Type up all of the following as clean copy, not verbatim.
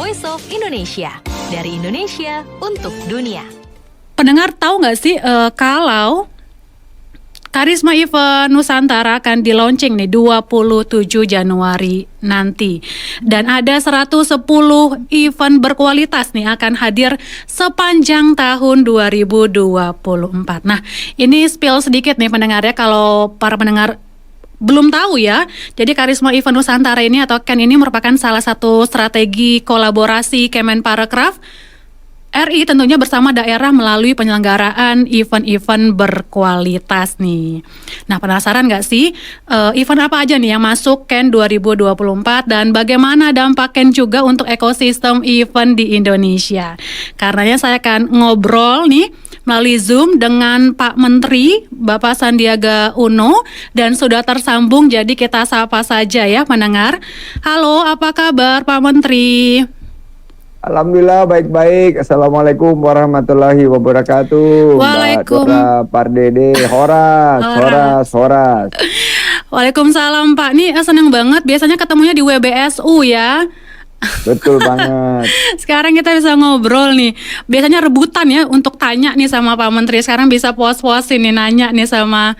Voice of Indonesia. Dari Indonesia untuk dunia. Pendengar tahu nggak sih kalau Karisma Event Nusantara akan di-launching nih 27 Januari nanti. Dan ada 110 event berkualitas nih akan hadir sepanjang tahun 2024. Nah, ini spill sedikit nih pendengar ya, kalau para pendengar belum tahu ya. Jadi Karisma Event Nusantara ini atau KEN ini merupakan salah satu strategi kolaborasi Kemenparekraf RI tentunya bersama daerah melalui penyelenggaraan event-event berkualitas nih. Nah, penasaran nggak sih event apa aja nih yang masuk KEN 2024 dan bagaimana dampak KEN juga untuk ekosistem event di Indonesia? Karenanya saya akan ngobrol nih melalui Zoom dengan Pak Menteri Bapak Sandiaga Uno dan sudah tersambung, jadi kita sapa saja ya pendengar. Halo, apa kabar Pak Menteri? Alhamdulillah baik-baik. Assalamualaikum warahmatullahi wabarakatuh. Waalaikum. Mbak Dora Pardede, horas. Waalaikumsalam Pak. Nih seneng banget biasanya ketemunya di WBSU ya. Betul banget. Sekarang kita bisa ngobrol nih. Biasanya rebutan ya untuk tanya nih sama Pak Menteri. Sekarang bisa puas-puasin nih nanya nih sama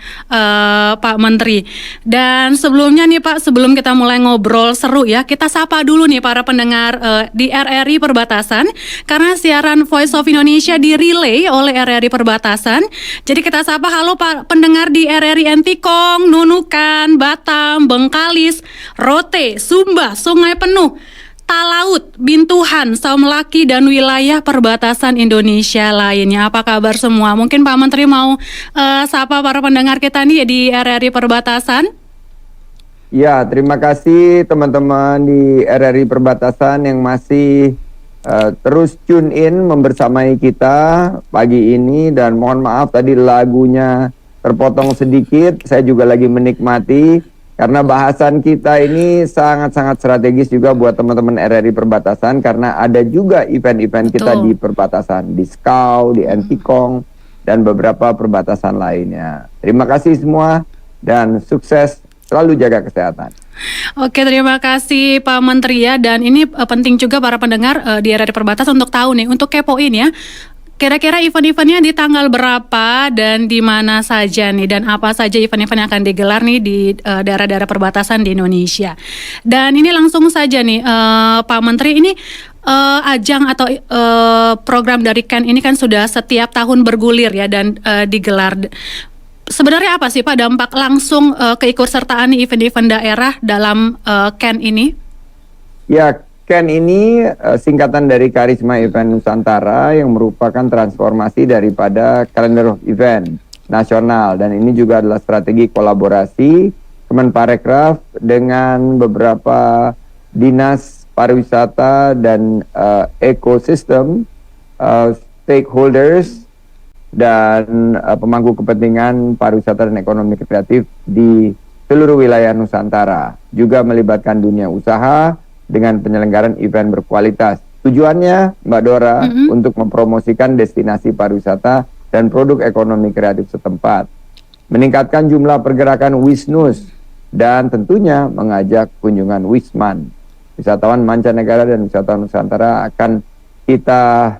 Pak Menteri. Dan sebelumnya nih Pak, sebelum kita mulai ngobrol seru ya, kita sapa dulu nih para pendengar di RRI Perbatasan. Karena siaran Voice of Indonesia di-relay oleh RRI Perbatasan. Jadi kita sapa, halo Pak pendengar di RRI Entikong, Nunukan, Batam, Bengkalis, Rote, Sumba, Sungai Penuh, Talaut, Bintuhan, Saumlaki, dan wilayah perbatasan Indonesia lainnya. Apa kabar semua? Mungkin Pak Menteri mau sapa para pendengar kita nih di RRI Perbatasan. Ya, terima kasih teman-teman di RRI Perbatasan yang masih terus tune in membersamai kita pagi ini. Dan mohon maaf tadi lagunya terpotong sedikit, saya juga lagi menikmati. Karena bahasan kita ini sangat-sangat strategis juga buat teman-teman RRI Perbatasan, karena ada juga event-event kita di perbatasan, di Skau, di Entikong, dan beberapa perbatasan lainnya. Terima kasih semua dan sukses, selalu jaga kesehatan. Oke, terima kasih Pak Menteri ya. Dan ini penting juga para pendengar di RRI Perbatasan untuk tahu nih, untuk kepoin ya. Kira-kira event-eventnya di tanggal berapa dan di mana saja nih, dan apa saja event-event yang akan digelar nih di daerah-daerah perbatasan di Indonesia. Dan ini langsung saja nih Pak Menteri, ini ajang atau program dari KEN ini kan sudah setiap tahun bergulir ya dan digelar. Sebenarnya apa sih Pak dampak langsung keikutsertaan event-event daerah dalam KEN ini? Ya, KEN ini singkatan dari Karisma Event Nusantara yang merupakan transformasi daripada Calendar of Event nasional, dan ini juga adalah strategi kolaborasi Kemenparekraf dengan beberapa dinas pariwisata dan ekosistem, stakeholders dan pemangku kepentingan pariwisata dan ekonomi kreatif di seluruh wilayah Nusantara, juga melibatkan dunia usaha dengan penyelenggaraan event berkualitas. Tujuannya, Mbak Dora, untuk mempromosikan destinasi pariwisata dan produk ekonomi kreatif setempat, meningkatkan jumlah pergerakan Wisnus, dan tentunya mengajak kunjungan Wisman. Wisatawan mancanegara dan wisatawan Nusantara akan kita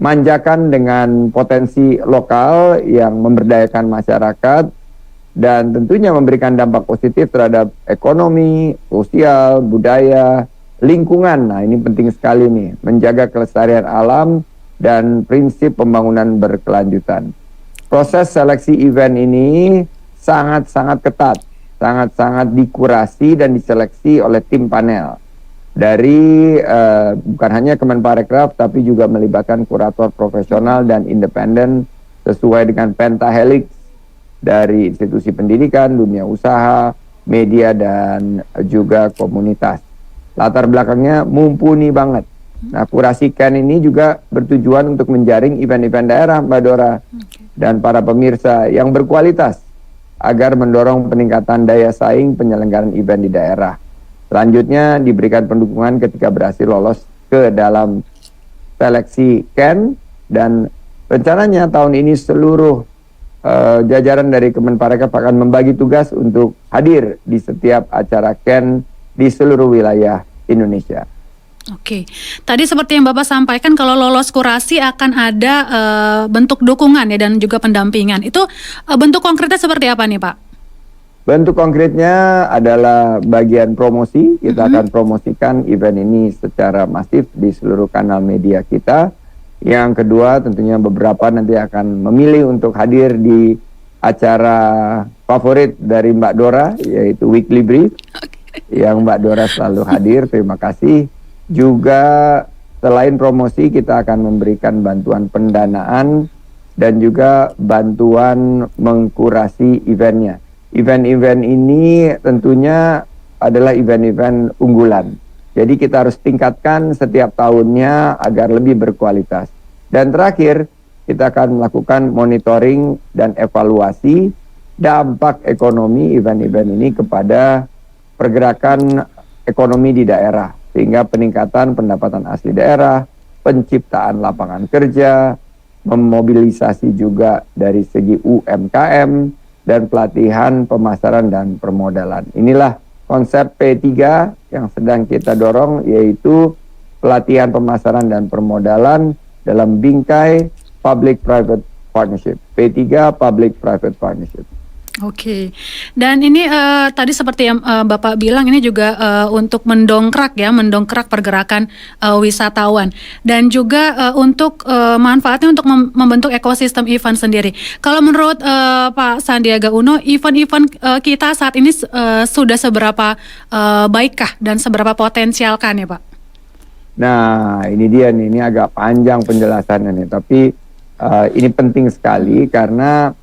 manjakan dengan potensi lokal yang memberdayakan masyarakat dan tentunya memberikan dampak positif terhadap ekonomi, sosial, budaya, lingkungan. Nah, ini penting sekali nih, menjaga kelestarian alam dan prinsip pembangunan berkelanjutan. Proses seleksi event ini sangat-sangat ketat, sangat-sangat dikurasi dan diseleksi oleh tim panel dari bukan hanya Kemenparekraf tapi juga melibatkan kurator profesional dan independen sesuai dengan pentahelix dari institusi pendidikan, dunia usaha, media, dan juga komunitas. Latar belakangnya mumpuni banget. Nah, kurasi KEN ini juga bertujuan untuk menjaring event-event daerah, Mbak Dora, dan para pemirsa yang berkualitas agar mendorong peningkatan daya saing penyelenggaraan event di daerah. Selanjutnya diberikan pendukungan ketika berhasil lolos ke dalam seleksi KEN, dan rencananya tahun ini seluruh jajaran dari Kemenparekraf akan membagi tugas untuk hadir di setiap acara KEN di seluruh wilayah Indonesia. Oke, tadi seperti yang Bapak sampaikan kalau lolos kurasi akan ada bentuk dukungan ya dan juga pendampingan. Itu bentuk konkretnya seperti apa nih Pak? Bentuk konkretnya adalah bagian promosi. Kita akan promosikan event ini secara masif di seluruh kanal media kita. Yang kedua tentunya beberapa nanti akan memilih untuk hadir di acara favorit dari Mbak Dora, yaitu Weekly Brief. Yang Mbak Dora selalu hadir, terima kasih. Juga selain promosi kita akan memberikan bantuan pendanaan dan juga bantuan mengkurasi eventnya. Event-event ini tentunya adalah event-event unggulan. Jadi kita harus tingkatkan setiap tahunnya agar lebih berkualitas. Dan terakhir, kita akan melakukan monitoring dan evaluasi dampak ekonomi event-event ini kepada pergerakan ekonomi di daerah. Sehingga peningkatan pendapatan asli daerah, penciptaan lapangan kerja, memobilisasi juga dari segi UMKM, dan pelatihan pemasaran dan permodalan. Inilah konsep P3 yang sedang kita dorong, yaitu pelatihan pemasaran dan permodalan dalam bingkai Public-Private Partnership. P3 Public-Private Partnership. Oke, dan ini tadi seperti yang Bapak bilang ini juga untuk mendongkrak pergerakan wisatawan dan juga untuk manfaatnya untuk membentuk ekosistem event sendiri. Kalau menurut Pak Sandiaga Uno, event-event kita saat ini sudah seberapa baikkah dan seberapa potensialkan ya Pak? Nah, ini dia nih, ini agak panjang penjelasannya nih, tapi ini penting sekali karena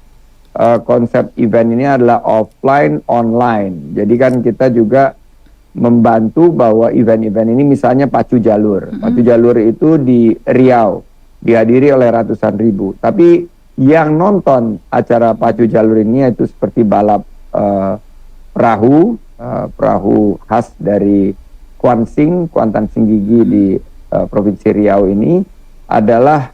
konsep event ini adalah offline online. Jadi kan kita juga membantu bahwa event-event ini misalnya pacu jalur. Pacu jalur itu di Riau dihadiri oleh ratusan ribu. Tapi yang nonton acara pacu jalur ini yaitu seperti balap perahu khas dari Kuantan Singgigi di Provinsi Riau ini adalah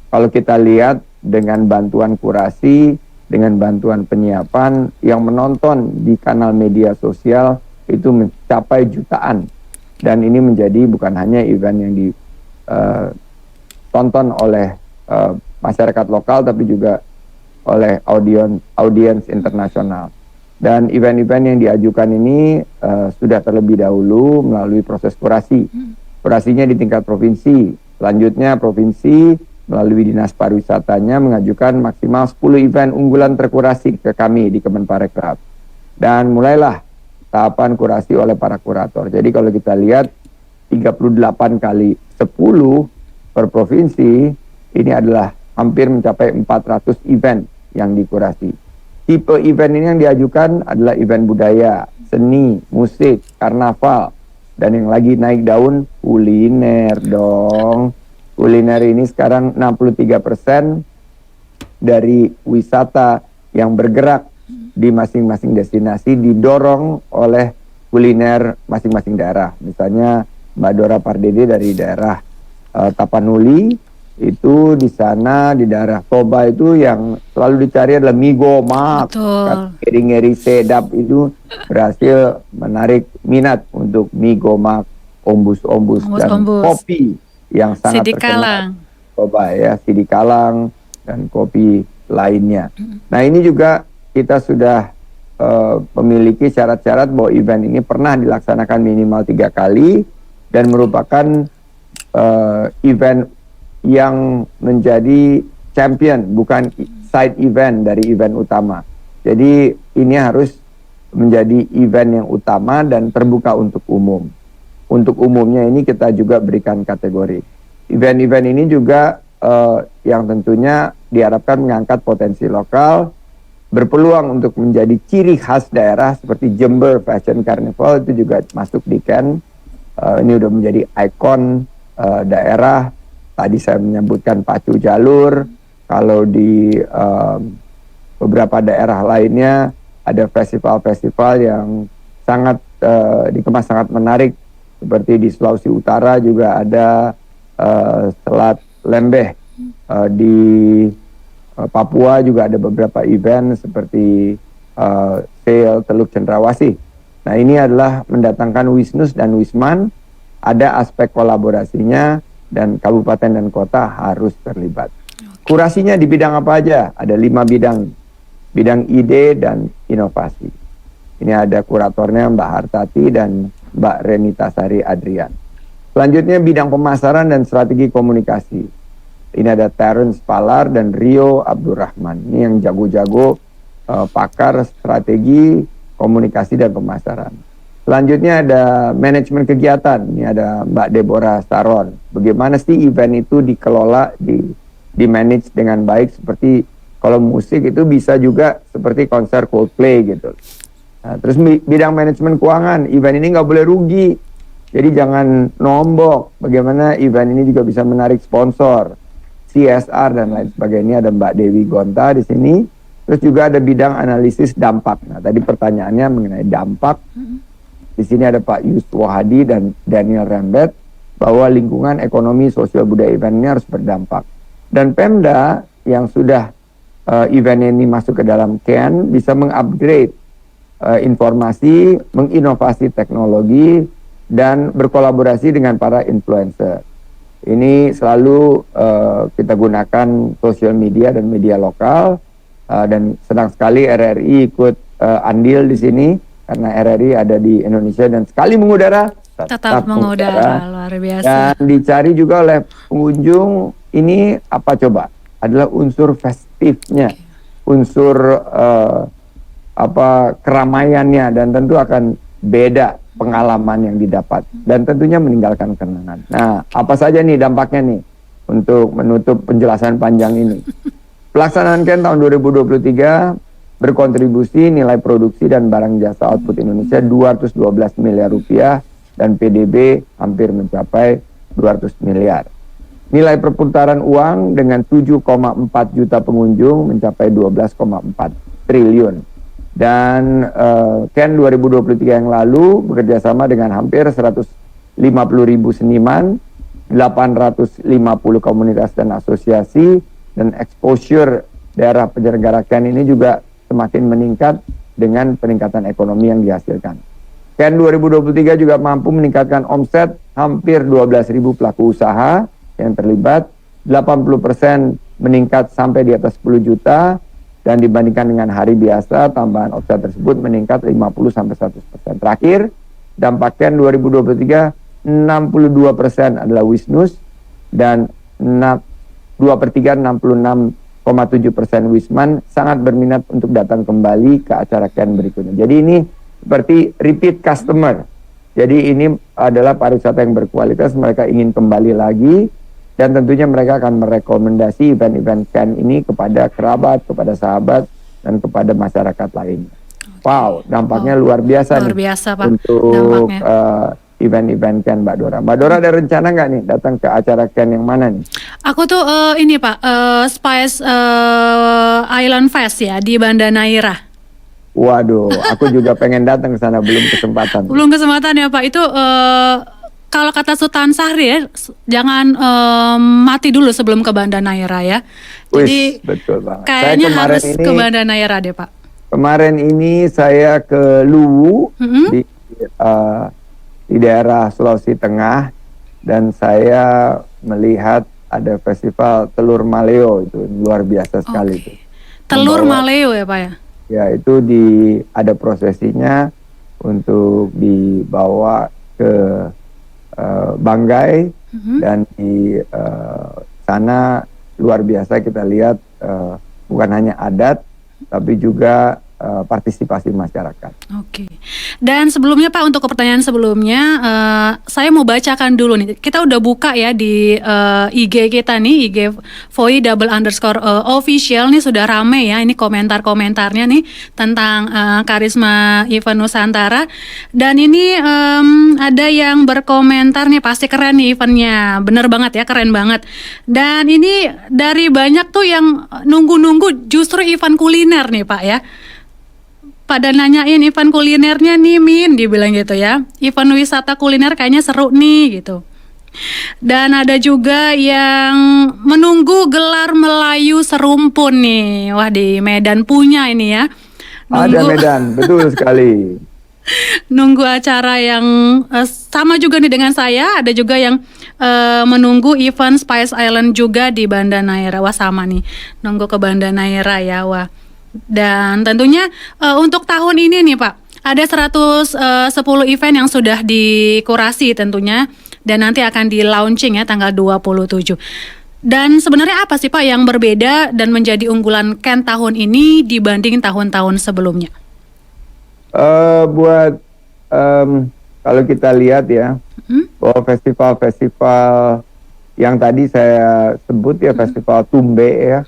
kalau kita lihat dengan bantuan kurasi, dengan bantuan penyiapan, yang menonton di kanal media sosial itu mencapai jutaan. Dan ini menjadi bukan hanya event yang ditonton oleh masyarakat lokal, tapi juga oleh audiens internasional. Dan event-event yang diajukan ini sudah terlebih dahulu melalui proses kurasi. Kurasinya di tingkat provinsi. Selanjutnya provinsi melalui Dinas Pariwisatanya mengajukan maksimal 10 event unggulan terkurasi ke kami di Kemenparekraf. Dan mulailah tahapan kurasi oleh para kurator. Jadi kalau kita lihat 38 kali 10 per provinsi, ini adalah hampir mencapai 400 event yang dikurasi. Tipe event ini yang diajukan adalah event budaya, seni, musik, karnaval, dan yang lagi naik daun kuliner dong. Kuliner ini sekarang 63% dari wisata yang bergerak di masing-masing destinasi didorong oleh kuliner masing-masing daerah. Misalnya Mbak Dora Pardede dari daerah Tapanuli, itu di sana di daerah Toba itu yang selalu dicari adalah mie gomak. Ngeri-ngeri sedap itu berhasil menarik minat untuk mie gomak, ombus-ombus dan kopi yang sangat terkenal. Toba ya, Sidi Kalang dan kopi lainnya. Nah ini juga kita sudah memiliki syarat-syarat bahwa event ini pernah dilaksanakan minimal 3 kali dan merupakan event yang menjadi champion, bukan side event dari event utama. Jadi ini harus menjadi event yang utama dan terbuka untuk umum. Untuk umumnya ini kita juga berikan kategori. Event-event ini juga yang tentunya diharapkan mengangkat potensi lokal, berpeluang untuk menjadi ciri khas daerah seperti Jember Fashion Carnival itu juga masuk di Ken. Ini udah menjadi ikon daerah. Tadi saya menyebutkan pacu jalur. Kalau di beberapa daerah lainnya ada festival-festival yang sangat dikemas sangat menarik. Seperti di Sulawesi Utara juga ada Selat Lembeh. Di Papua juga ada beberapa event seperti Sail Teluk Cendrawasih. Nah ini adalah mendatangkan Wisnus dan Wisman, ada aspek kolaborasinya dan kabupaten dan kota harus terlibat. Kurasinya di bidang apa aja? Ada 5 bidang. Bidang ide dan inovasi. Ini ada kuratornya Mbak Hartati dan Mbak Renita Sari Adrian. Selanjutnya bidang pemasaran dan strategi komunikasi. Ini ada Terence Palar dan Rio Abdurrahman. Ini yang jago-jago pakar strategi komunikasi dan pemasaran. Selanjutnya ada manajemen kegiatan. Ini ada Mbak Deborah Saron. Bagaimana sih event itu dikelola, di manage dengan baik, seperti kalau musik itu bisa juga seperti konser Coldplay gitu. Nah, terus bidang manajemen keuangan, event ini nggak boleh rugi. Jadi jangan nombok. Bagaimana event ini juga bisa menarik sponsor, CSR dan lain sebagainya. Ada Mbak Dewi Gonta di sini. Terus juga ada bidang analisis dampak. Nah, tadi pertanyaannya mengenai dampak. Di sini ada Pak Yuswo Hadi dan Daniel Rembet, bahwa lingkungan ekonomi sosial budaya event ini harus berdampak. Dan Pemda yang sudah event ini masuk ke dalam CAN bisa mengupgrade informasi, menginovasi teknologi, dan berkolaborasi dengan para influencer. Ini selalu kita gunakan sosial media dan media lokal, dan senang sekali RRI ikut andil di sini. Karena RRI ada di Indonesia dan sekali mengudara Tetap mengudara, luar biasa. Dan dicari juga oleh pengunjung, ini apa coba? Adalah unsur festifnya, unsur keramaiannya, dan tentu akan beda pengalaman yang didapat dan tentunya meninggalkan kenangan. Nah, apa saja nih dampaknya nih untuk menutup penjelasan panjang ini? Pelaksanaan CAN tahun 2023 berkontribusi nilai produksi dan barang jasa output Indonesia 212 miliar rupiah dan PDB hampir mencapai 200 miliar. Nilai perputaran uang dengan 7,4 juta pengunjung mencapai 12,4 triliun. Dan CAN 2023 yang lalu bekerjasama dengan hampir 150.000 seniman, 850 komunitas dan asosiasi, dan exposure daerah penyelenggara CAN ini juga semakin meningkat dengan peningkatan ekonomi yang dihasilkan. CAN 2023 juga mampu meningkatkan omset hampir 12.000 pelaku usaha yang terlibat, 80% meningkat sampai di atas 10 juta, dan dibandingkan dengan hari biasa, tambahan omset tersebut meningkat 50-100%. Terakhir, dampak CAN 2023, 62% adalah Wisnus, dan 2/3, 66,7% Wisman sangat berminat untuk datang kembali ke acara CAN berikutnya. Jadi ini seperti repeat customer. Jadi ini adalah pariwisata yang berkualitas, mereka ingin kembali lagi, dan tentunya mereka akan merekomendasi event-event CAN ini kepada kerabat, kepada sahabat, dan kepada masyarakat lainnya. Wow, dampaknya luar biasa luar nih biasa, Pak, untuk event-event CAN, Mbak Dora. Mbak Dora ada rencana nggak nih datang ke acara CAN yang mana nih? Aku tuh ini Pak, Spice Island Fest ya di Banda Neira. Waduh, aku juga pengen datang ke sana, belum kesempatan. Belum kesempatan ya Pak. Itu kalau kata Sultan Syahrir ya, jangan mati dulu sebelum ke Banda Neira ya. Jadi betul banget. kayaknya harus ke Banda Neira deh Pak. Kemarin ini saya ke Luwu di daerah Sulawesi Tengah, dan saya melihat ada festival telur maleo, itu luar biasa sekali. Itu telur maleo ya Pak ya? Ya, itu ada prosesinya untuk dibawa ke Banggai, dan di sana luar biasa kita lihat bukan hanya adat tapi juga partisipasi masyarakat. Oke. Dan sebelumnya Pak, untuk pertanyaan sebelumnya, saya mau bacakan dulu nih. Kita udah buka ya di IG kita nih, IG _official nih, sudah rame ya. Ini komentar-komentarnya nih tentang Karisma Event Nusantara. Dan ini ada yang berkomentar nih, pasti keren nih eventnya. Bener banget ya, keren banget. Dan ini dari banyak tuh yang nunggu-nunggu justru event kuliner nih Pak ya. Pada nanyain event kulinernya nih Min, dibilang gitu ya. Event wisata kuliner kayaknya seru nih gitu. Dan ada juga yang menunggu gelar Melayu Serumpun nih. Wah, di Medan punya ini ya. Ada Medan, betul sekali. Nunggu acara yang sama juga nih dengan saya. Ada juga yang menunggu event Spice Island juga di Banda Neira. Wah sama nih, nunggu ke Banda Neira ya. Wah. Dan tentunya untuk tahun ini nih Pak, ada 110 event yang sudah dikurasi tentunya. Dan nanti akan di launching ya tanggal 27. Dan sebenarnya apa sih Pak yang berbeda dan menjadi unggulan Ken tahun ini dibanding tahun-tahun sebelumnya? Buat kalau kita lihat ya, bahwa festival-festival yang tadi saya sebut ya, festival Tumbe ya,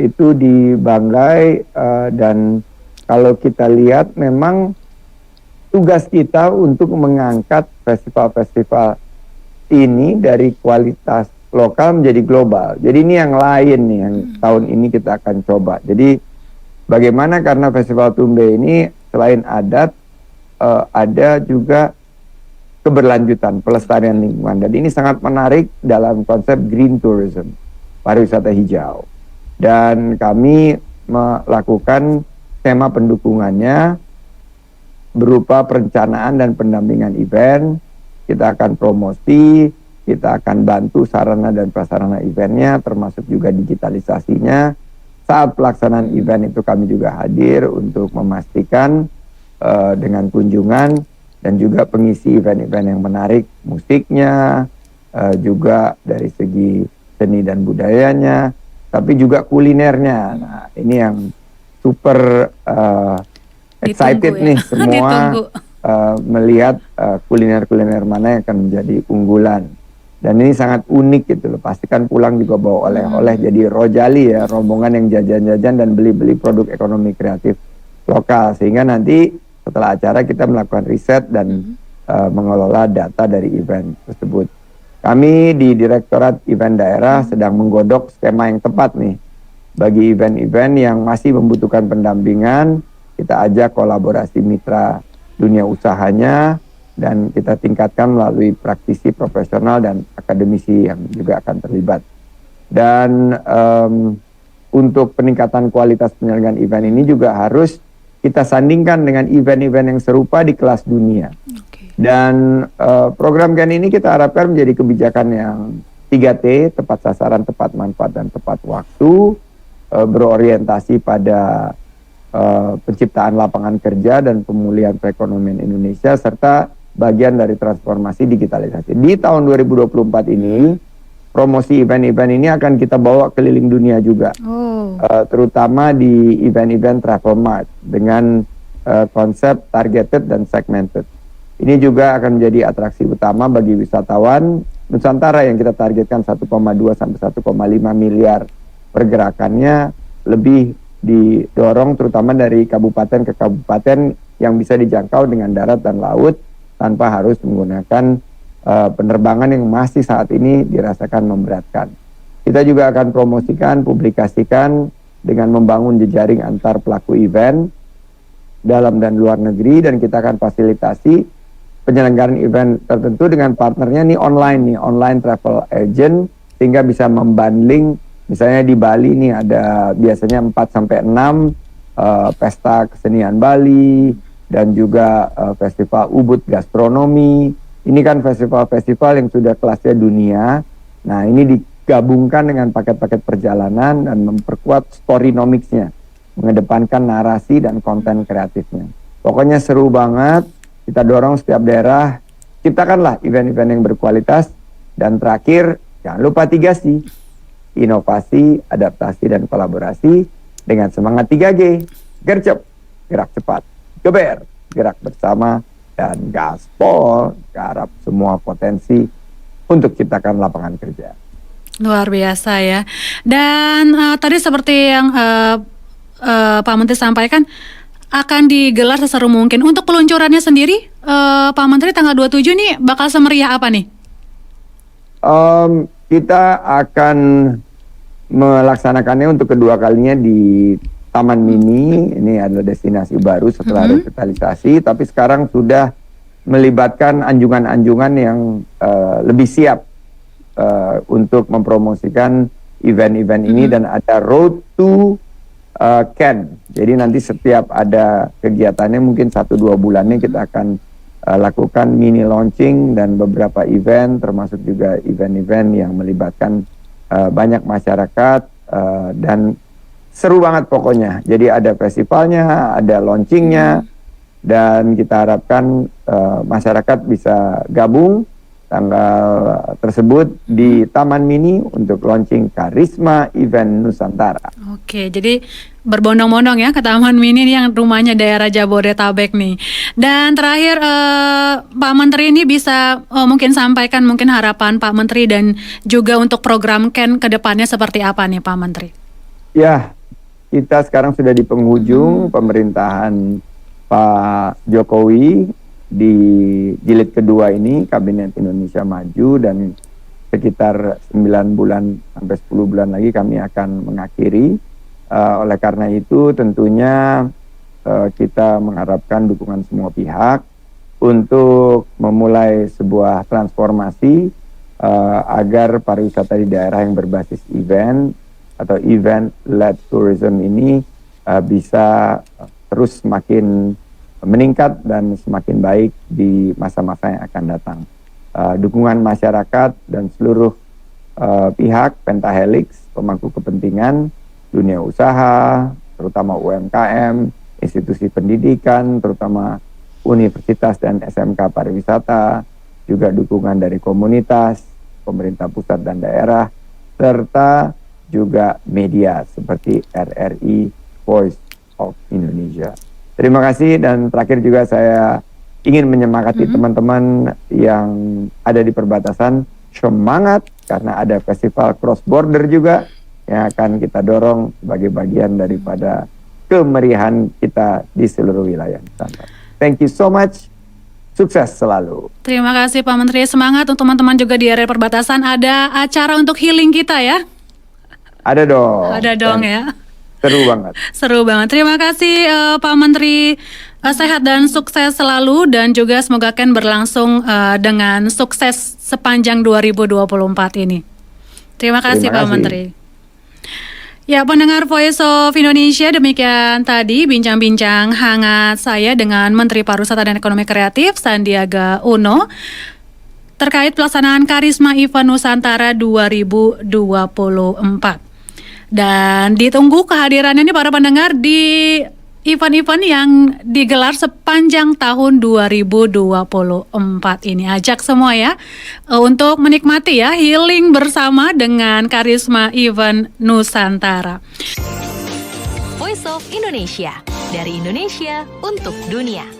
itu di Banggai, dan kalau kita lihat memang tugas kita untuk mengangkat festival-festival ini dari kualitas lokal menjadi global. Jadi ini yang lain nih yang tahun ini kita akan coba. Jadi bagaimana, karena Festival Tumbe ini selain adat, ada juga keberlanjutan, pelestarian lingkungan. Dan ini sangat menarik dalam konsep green tourism, pariwisata hijau. Dan kami melakukan tema pendukungannya berupa perencanaan dan pendampingan event. Kita akan promosi, kita akan bantu sarana dan prasarana eventnya, termasuk juga digitalisasinya. Saat pelaksanaan event itu kami juga hadir untuk memastikan dengan kunjungan dan juga pengisi event-event yang menarik, musiknya, juga dari segi seni dan budayanya, tapi juga kulinernya. Nah, ini yang super excited Ditunggu, ya. nih semua. Ditunggu. Melihat kuliner-kuliner mana yang akan menjadi unggulan. Dan ini sangat unik gitu loh. Pastikan pulang juga bawa oleh-oleh. Jadi Rojali ya, rombongan yang jajan-jajan dan beli-beli produk ekonomi kreatif lokal. Sehingga nanti setelah acara kita melakukan riset dan mengelola data dari event tersebut. Kami di Direktorat Event Daerah sedang menggodok skema yang tepat nih bagi event-event yang masih membutuhkan pendampingan. Kita ajak kolaborasi mitra dunia usahanya, dan kita tingkatkan melalui praktisi profesional dan akademisi yang juga akan terlibat. Dan untuk peningkatan kualitas penyelenggaraan event ini juga harus kita sandingkan dengan event-event yang serupa di kelas dunia. Dan program Ken ini kita harapkan menjadi kebijakan yang 3T, tepat sasaran, tepat manfaat, dan tepat waktu, berorientasi pada penciptaan lapangan kerja dan pemulihan perekonomian Indonesia, serta bagian dari transformasi digitalisasi. Di tahun 2024 ini, promosi event-event ini akan kita bawa keliling dunia juga, terutama di event-event travel mart dengan konsep targeted dan segmented. Ini juga akan menjadi atraksi utama bagi wisatawan Nusantara yang kita targetkan 1,2 sampai 1,5 miliar pergerakannya, lebih didorong terutama dari kabupaten ke kabupaten yang bisa dijangkau dengan darat dan laut tanpa harus menggunakan penerbangan yang masih saat ini dirasakan memberatkan. Kita juga akan promosikan, publikasikan dengan membangun jejaring antar pelaku event dalam dan luar negeri, dan kita akan fasilitasi penyelenggaraan event tertentu dengan partnernya nih online travel agent, sehingga bisa membundling. Misalnya di Bali nih ada biasanya 4 sampai 6 pesta kesenian Bali, dan juga festival Ubud gastronomi. Ini kan festival-festival yang sudah kelasnya dunia. Nah, ini digabungkan dengan paket-paket perjalanan dan memperkuat storynomics-nya, mengedepankan narasi dan konten kreatifnya. Pokoknya seru banget. Kita dorong setiap daerah, ciptakanlah event-event yang berkualitas. Dan terakhir, jangan lupa 3C, inovasi, adaptasi, dan kolaborasi dengan semangat 3G, gercep, gerak cepat, geber, gerak bersama, dan gaspol, garap semua potensi untuk ciptakan lapangan kerja. Luar biasa ya. Dan tadi seperti yang Pak Menteri sampaikan, akan digelar seseru mungkin. Untuk peluncurannya sendiri, Pak Menteri tanggal 27 nih bakal semeriah apa nih? Kita akan melaksanakannya untuk kedua kalinya di Taman Mini. Ini adalah destinasi baru setelah revitalisasi, tapi sekarang sudah melibatkan anjungan-anjungan yang lebih siap untuk mempromosikan event-event ini, dan ada road to Ken. Jadi nanti setiap ada kegiatannya mungkin 1-2 bulannya kita akan lakukan mini launching dan beberapa event, termasuk juga event-event yang melibatkan banyak masyarakat dan seru banget pokoknya. Jadi ada festivalnya, ada launchingnya, dan kita harapkan masyarakat bisa gabung tanggal tersebut di Taman Mini untuk launching Karisma Event Nusantara. Oke, jadi berbondong-bondong ya ke Taman Mini yang rumahnya daerah Jabodetabek nih. Dan terakhir Pak Menteri ini bisa mungkin sampaikan mungkin harapan Pak Menteri dan juga untuk program Ken ke depannya seperti apa nih Pak Menteri? Ya, kita sekarang sudah di penghujung pemerintahan Pak Jokowi di jilid kedua ini, Kabinet Indonesia Maju, dan sekitar 9 bulan sampai 10 bulan lagi kami akan mengakhiri. Oleh karena itu tentunya kita mengharapkan dukungan semua pihak untuk memulai sebuah transformasi agar pariwisata di daerah yang berbasis event atau event-led tourism ini bisa terus semakin meningkat dan semakin baik di masa-masa yang akan datang. Dukungan masyarakat dan seluruh pihak Pentahelix, pemangku kepentingan, dunia usaha, terutama UMKM, institusi pendidikan, terutama universitas dan SMK pariwisata, juga dukungan dari komunitas, pemerintah pusat dan daerah, serta juga media seperti RRI Voice of Indonesia. Terima kasih, dan terakhir juga saya ingin menyemangati teman-teman yang ada di perbatasan, semangat karena ada festival cross border juga yang akan kita dorong sebagai bagian daripada kemeriahan kita di seluruh wilayah Nusantara. Thank you so much. Sukses selalu. Terima kasih Pak Menteri. Semangat untuk teman-teman juga di area perbatasan. Ada acara untuk healing kita ya? Ada dong. Ada dong ya. Seru banget. Seru banget. Terima kasih Pak Menteri. Sehat dan sukses selalu, dan juga semoga Ken berlangsung dengan sukses sepanjang 2024 ini. Terima kasih Pak Menteri. Ya, pendengar Voice of Indonesia, demikian tadi bincang-bincang hangat saya dengan Menteri Pariwisata dan Ekonomi Kreatif Sandiaga Uno terkait pelaksanaan Karisma Event Nusantara 2024. Dan ditunggu kehadirannya nih para pendengar di event-event yang digelar sepanjang tahun 2024 ini. Ajak semua ya untuk menikmati ya healing bersama dengan Karisma Event Nusantara. Voice of Indonesia, dari Indonesia untuk dunia.